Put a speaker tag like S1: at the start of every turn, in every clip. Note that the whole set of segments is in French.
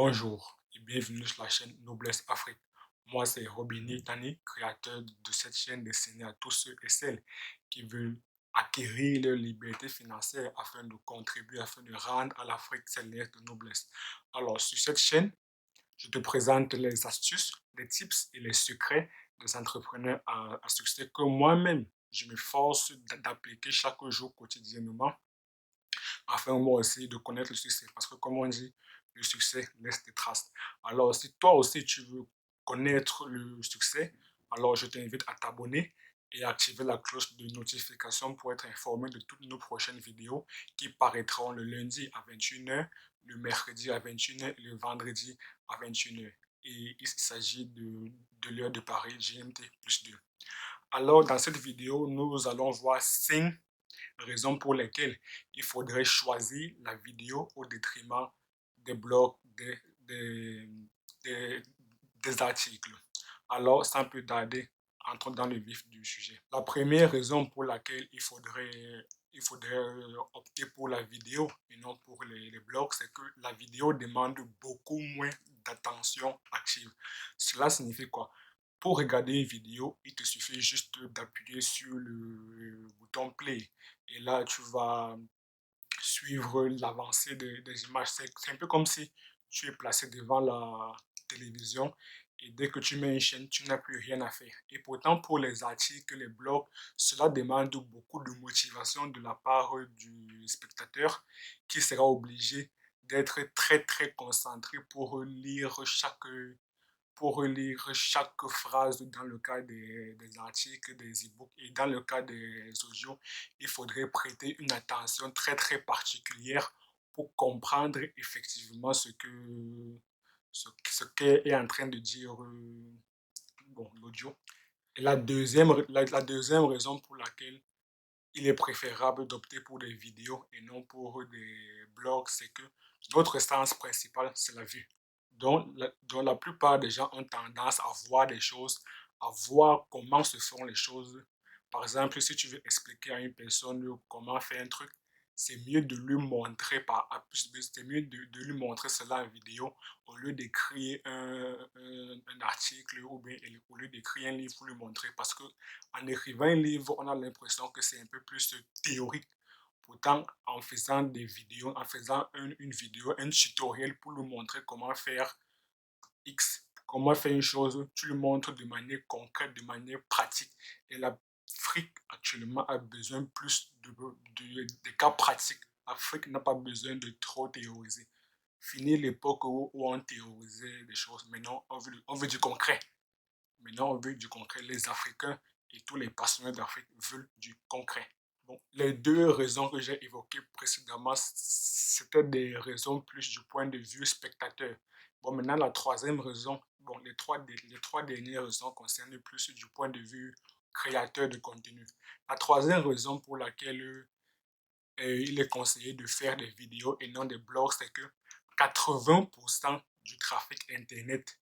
S1: Bonjour et bienvenue sur la chaîne Noblesse Afrique. Moi, c'est Robini Tani, créateur de cette chaîne destinée à tous ceux et celles qui veulent acquérir leur liberté financière afin de contribuer, afin de rendre à l'Afrique ses lettres de noblesse. Alors, sur cette chaîne, je te présente les astuces, les tips et les secrets des entrepreneurs à succès que moi-même, je m'efforce d'appliquer chaque jour quotidiennement afin moi aussi de connaître le succès. Parce que comme on dit, le succès laisse des traces. Alors si toi aussi tu veux connaître le succès, alors je t'invite à t'abonner et à activer la cloche de notification pour être informé de toutes nos prochaines vidéos qui paraîtront le lundi à 21 h, le mercredi à 21 h et le vendredi à 21 h. Et il s'agit de l'heure de Paris GMT plus 2. Alors dans cette vidéo, nous allons voir 5 raisons pour lesquelles il faudrait choisir la vidéo au détriment des blogs, des, des articles. Alors, sans plus tarder, entrons dans le vif du sujet. La première raison pour laquelle il faudrait opter pour la vidéo et non pour les blogs, c'est que la vidéo demande beaucoup moins d'attention active. Cela signifie quoi? Pour regarder une vidéo, il te suffit juste d'appuyer sur le bouton play. Et là, tu vas suivre l'avancée des images. C'est un peu comme si tu es placé devant la télévision et dès que tu mets une chaîne, tu n'as plus rien à faire. Et pourtant, pour les articles, les blogs, cela demande beaucoup de motivation de la part du spectateur qui sera obligé d'être très très concentré pour relire chaque phrase dans le cas des articles, des e-books et dans le cas des audios, il faudrait prêter une attention très très particulière pour comprendre effectivement ce qu'est en train de dire bon, l'audio. Et la deuxième raison pour laquelle il est préférable d'opter pour des vidéos et non pour des blogs, c'est que notre sens principal, c'est la vue. Donc la plupart des gens ont tendance à voir des choses, à voir comment se font les choses. Par exemple, si tu veux expliquer à une personne comment faire un truc, c'est mieux de lui montrer par A plus B, c'est mieux de lui montrer cela en vidéo au lieu d'écrire un article ou bien au lieu d'écrire un livre pour lui montrer. Parce que en écrivant un livre, on a l'impression que c'est un peu plus théorique. Pourtant, en faisant des vidéos, en faisant une vidéo, un tutoriel pour lui montrer comment faire X, comment faire une chose, tu lui montres de manière concrète, de manière pratique. Et l'Afrique actuellement a besoin plus de cas pratiques. L'Afrique n'a pas besoin de trop théoriser. Fini l'époque où on théorisait des choses. Maintenant, on veut du concret. Maintenant, on veut du concret. Les Africains et tous les passionnés d'Afrique veulent du concret. Bon, les deux raisons que j'ai évoquées précédemment, c'était des raisons plus du point de vue spectateur. Bon, maintenant, la troisième raison, bon, les trois dernières raisons concernent plus du point de vue créateur de contenu. La troisième raison pour laquelle il est conseillé de faire des vidéos et non des blogs, c'est que 80% du trafic Internet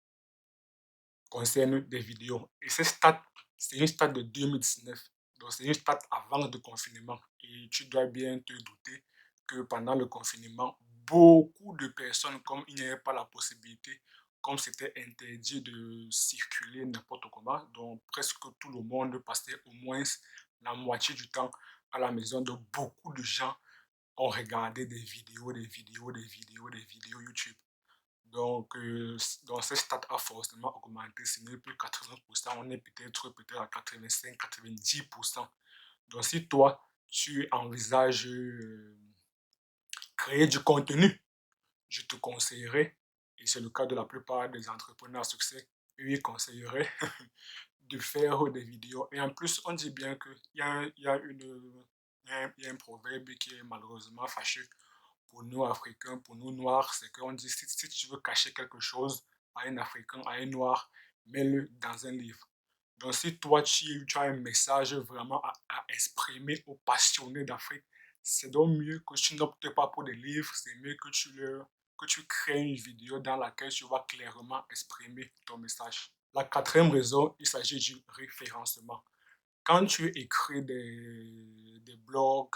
S1: concerne des vidéos. Et cette stat, c'est une stat de 2019. Donc, c'est une stat avant le confinement. Et tu dois bien te douter que pendant le confinement, beaucoup de personnes, comme il n'y avait pas la possibilité, comme c'était interdit de circuler n'importe comment, donc presque tout le monde passait au moins la moitié du temps à la maison. Donc, beaucoup de gens ont regardé des vidéos, des vidéos, des vidéos, des vidéos YouTube. Donc, ce stat a forcément augmenté. Ce n'est plus 80%, on est peut-être à 85-90%. Donc, si toi, tu envisages créer du contenu, je te conseillerais, et c'est le cas de la plupart des entrepreneurs à succès, eux, ils conseilleraient de faire des vidéos. Et en plus, on dit bien qu'il y a un proverbe qui est malheureusement fâcheux pour nous Africains, pour nous Noirs, c'est qu'on dit si tu veux cacher quelque chose à un Africain, à un Noir, mets-le dans un livre. Donc si toi tu as un message vraiment à exprimer aux passionnés d'Afrique, c'est donc mieux que tu n'optes pas pour des livres, c'est mieux que tu crées une vidéo dans laquelle tu vas clairement exprimer ton message. La quatrième raison, il s'agit du référencement. Quand tu écris des blogs,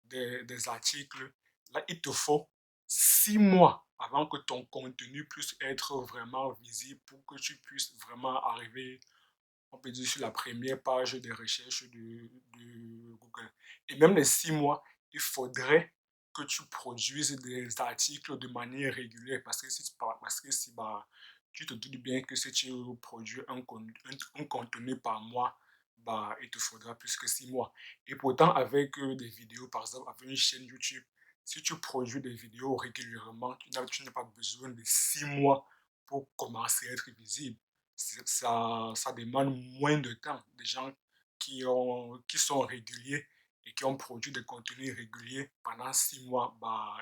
S1: des articles, là, il te faut 6 mois avant que ton contenu puisse être vraiment visible, pour que tu puisses vraiment arriver, on peut dire, sur la première page des recherches de Google. Et même les 6 mois, il faudrait que tu produises des articles de manière régulière, parce que si bah, tu te doutes bien que si tu produis un contenu par mois, bah, il te faudra plus que 6 mois. Et pourtant, avec des vidéos, par exemple, avec une chaîne YouTube, si tu produis des vidéos régulièrement, tu n'as pas besoin de 6 mois pour commencer à être visible. Ça demande moins de temps. Des gens qui sont réguliers et qui ont produit des contenus réguliers pendant 6 mois, bah,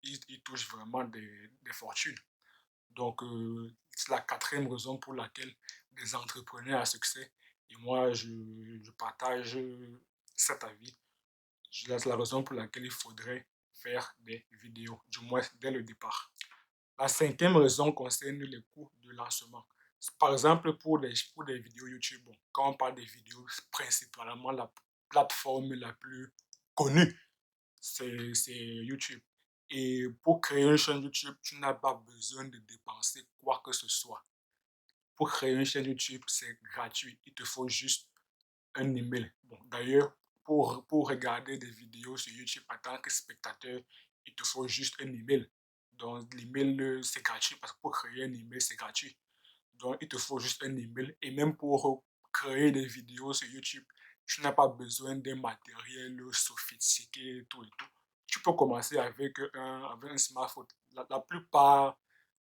S1: ils touchent vraiment des fortunes. Donc, c'est la quatrième raison pour laquelle des entrepreneurs à succès, et moi, je partage cet avis. C'est la raison pour laquelle il faudrait faire des vidéos, du moins dès le départ. La cinquième raison concerne les coûts de lancement. Par exemple, pour des vidéos YouTube, bon, quand on parle des vidéos, c'est principalement la plateforme la plus connue, c'est YouTube. Et pour créer une chaîne YouTube, tu n'as pas besoin de dépenser quoi que ce soit. Pour créer une chaîne YouTube, c'est gratuit. Il te faut juste un email. Bon, d'ailleurs, pour regarder des vidéos sur YouTube en tant que spectateur, il te faut juste un email. Donc, l'email, c'est gratuit parce que pour créer un email, c'est gratuit. Donc, il te faut juste un email. Et même pour créer des vidéos sur YouTube, tu n'as pas besoin d'un matériel sophistiqué et tout et tout. Tu peux commencer avec un smartphone. La plupart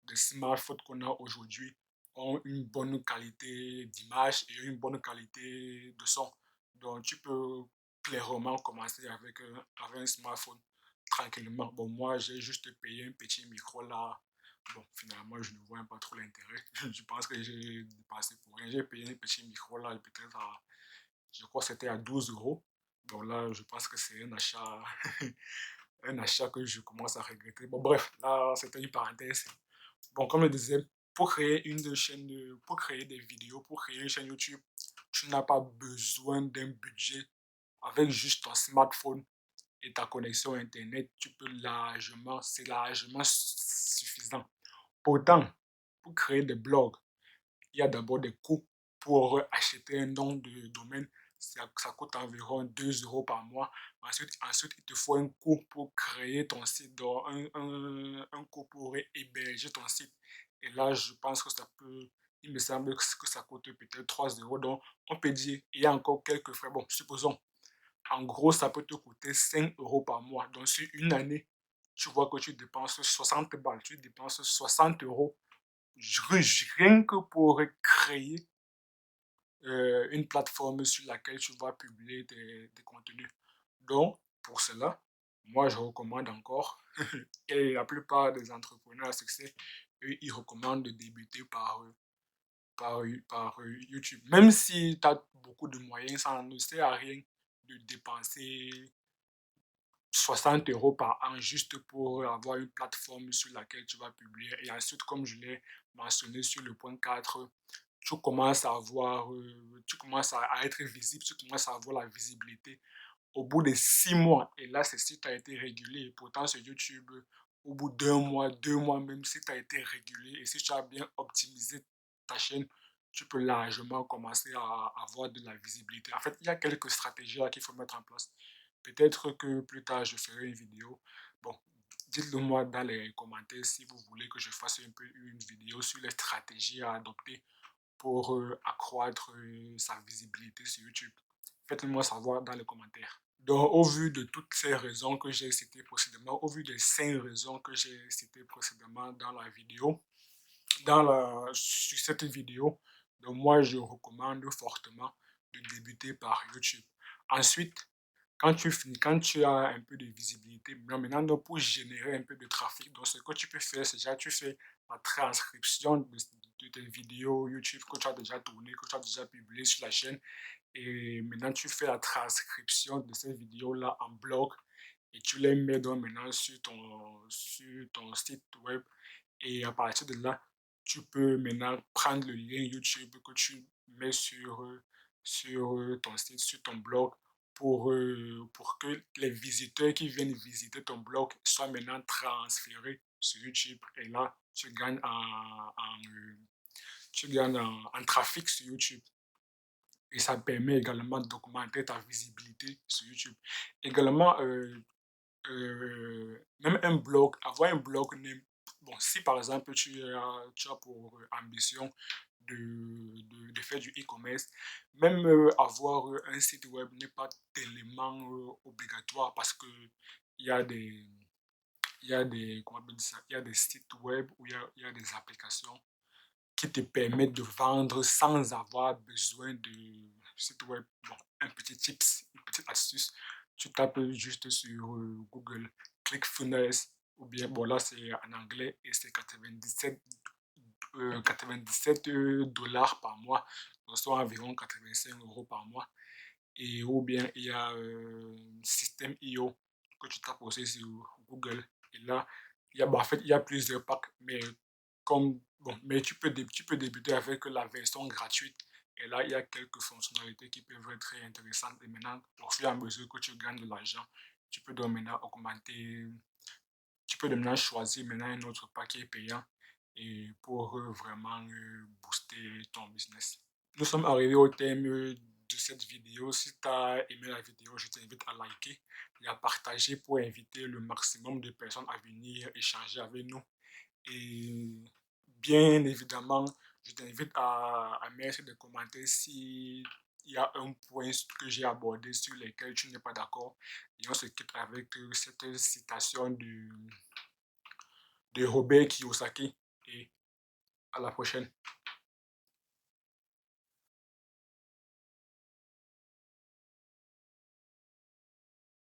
S1: des smartphones qu'on a aujourd'hui ont une bonne qualité d'image et une bonne qualité de son. Donc, tu peux clairement commencer avec un smartphone tranquillement. Bon, moi, j'ai juste payé un petit micro là. Bon, finalement, je ne vois pas trop l'intérêt. Je pense que j'ai dépassé pour rien. J'ai payé un petit micro là, peut-être je crois que c'était à 12 euros. Donc là, je pense que c'est un achat, un achat que je commence à regretter. Bon, bref, là, c'était une parenthèse. Bon, comme je disais, pour créer des vidéos, pour créer une chaîne YouTube, tu n'as pas besoin d'un budget. Avec juste ton smartphone et ta connexion Internet, c'est largement suffisant. Pourtant, pour créer des blogs, il y a d'abord des coûts pour acheter un nom de domaine. Ça coûte environ 2 euros par mois. Ensuite, il te faut un coût pour créer ton site, donc un coût pour héberger ton site. Et là, je pense que il me semble que ça coûte peut-être 3 euros. Donc, on peut dire, il y a encore quelques frais. Bon, supposons, en gros, ça peut te coûter 5 euros par mois. Donc, sur une année, tu vois que tu dépenses 60 balles, tu dépenses 60 euros rien que pour créer une plateforme sur laquelle tu vas publier des contenus. Donc, pour cela, moi, je recommande encore, et la plupart des entrepreneurs à succès, eux, ils recommandent de débuter par YouTube. Même si tu as beaucoup de moyens, ça ne sert à rien de dépenser 60 euros par an juste pour avoir une plateforme sur laquelle tu vas publier. Et ensuite, comme je l'ai mentionné sur le point 4, tu commences à être visible, tu commences à avoir la visibilité au bout de 6 mois. Et là, c'est si tu as été régulé. Pourtant, sur YouTube, au bout d'un mois, 2 mois, même si tu as été régulé et si tu as bien optimisé ta chaîne, tu peux largement commencer à avoir de la visibilité. En fait, il y a quelques stratégies là qu'il faut mettre en place. Peut-être que plus tard, je ferai une vidéo. Bon, dites-le moi dans les commentaires si vous voulez que je fasse un peu une vidéo sur les stratégies à adopter pour accroître sa visibilité sur YouTube. Faites-le moi savoir dans les commentaires. Donc, au vu de toutes ces raisons que j'ai citées précédemment, au vu des 5 raisons que j'ai citées précédemment dans la vidéo, sur cette vidéo, donc moi, je recommande fortement de débuter par YouTube. Ensuite, quand tu as un peu de visibilité, maintenant, donc, pour générer un peu de trafic, donc ce que tu peux faire, c'est déjà, tu fais la transcription de tes vidéos YouTube que tu as déjà tournées, que tu as déjà publiées sur la chaîne. Et maintenant, tu fais la transcription de ces vidéos-là en blog et tu les mets donc maintenant sur ton site web. Et à partir de là, tu peux maintenant prendre le lien YouTube que tu mets sur ton site, sur ton blog pour que les visiteurs qui viennent visiter ton blog soient maintenant transférés sur YouTube. Et là, tu gagnes en trafic sur YouTube. Et ça permet également d'augmenter ta visibilité sur YouTube. Également, même un blog, avoir un blog name. Bon, si par exemple tu as pour ambition de faire du e-commerce, même avoir un site web n'est pas tellement obligatoire parce que il y a des, comment on appelle ça, il y a des sites web où il y a des applications qui te permettent de vendre sans avoir besoin de site web. Bon, un petit tips, une petite astuce, tu tapes juste sur Google ClickFunnels ou bien, bon là c'est en anglais et c'est 97 dollars par mois, donc soit environ 85 € par mois. Et ou bien il y a System.io que tu tapes aussi sur Google. Et là, en fait, il y a plusieurs packs, mais mais tu peux débuter avec la version gratuite. Et là, il y a quelques fonctionnalités qui peuvent être très intéressantes. Et maintenant, au fur et à mesure que tu gagnes de l'argent, tu peux donc maintenant augmenter, tu peux maintenant choisir maintenant un autre paquet payant et pour vraiment booster ton business. Nous sommes arrivés au thème de cette vidéo. Si tu as aimé la vidéo, je t'invite à liker et à partager pour inviter le maximum de personnes à venir échanger avec nous. Et bien évidemment, je t'invite à mettre des commentaires si il y a un point que j'ai abordé sur lequel tu n'es pas d'accord. Et on se quitte avec cette citation de Robert Kiyosaki. Et à la prochaine.